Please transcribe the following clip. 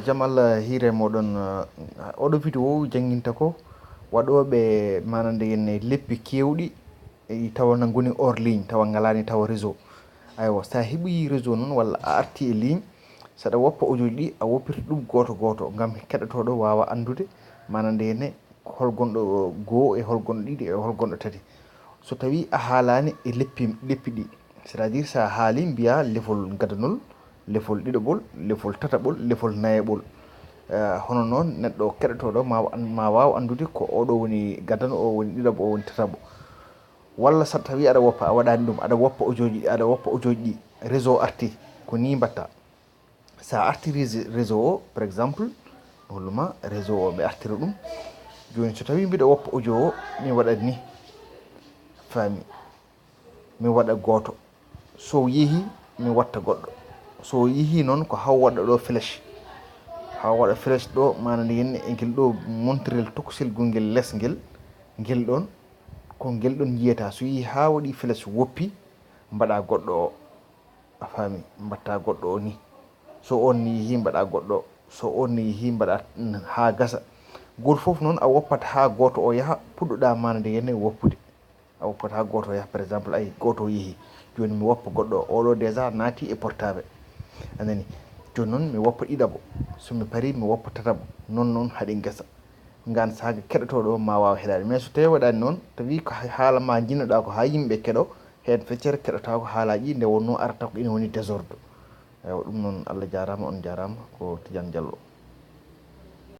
jam Allah hiire moɗon oɗo vidéo janginta ko waɗoɓe manande yenne leppi kewɗi tawa na goni hors ligne tawa ngalani tawa réseau aywa sa heeɓi réseau noon walla a arti e ligne saɗa woppa audio ɗi a woppirta ɗum goto goto gam keɗotoɗo wawa andude manande yenne hol gonɗo goho e hol gonɗo ɗiɗi e hol gonɗo tati so tawi a haalani e leppi ɗi c'est à dire sa haali mbiya lefol gadanol lefol ɗiɗoɓol lefol tataɓol lefol nayaɓol hono noon neɗɗo keɗotoɗo ma waw andude ko oɗo woni gadano o woni ɗiɗaɓo o woni tataɓo walla so tawi aɗa woppa a waɗani ɗum aɗa woppa audio ɗi réseau arti ko ni mbatta sa artiri réseau o par exemple holluma réseau o ɓe artira ɗum joni so tawi mbiɗa woppa audio o mi waɗat ni faami mi waɗa goto so yeehi mi watta goɗɗo so yeehi noon ko haw waɗa ɗo flèche haw waɗa flèche ɗo manande yenne e guel ɗo montrel tokosel gongel less ngel ngel ɗon ko ngel ɗon jiyata so yeehi ha waɗi flèche woppi mbaɗa goɗɗo o a faami mbatta goɗɗo o ni so on ni yeehi mbaɗa goɗɗo o so on ni yeehi mbaɗa ha gasa goto foof noon a woppat ha goto o yaaha puɗɗoɗa manande yenne woppude a woppat ha goto o yaaha par exemple ay goto o yeehi joni mi woppa goɗɗo o oɗo déjà naati e portable anani joni noon mi woppa ɗiɗaɓo somi paari mi woppa tataɓo non haaɗi gasa gan saga keɗotoɗo ma wawa heɗade mais so tawi waɗani noon tawi ko haala ma jinnoɗa ko ha yimɓe keeɗo hen feccere keɗota ko haalaji nde wonno arata ko ina woni désordre eywa ɗum noon Allah jarama on jarama ko Tidiane Diallo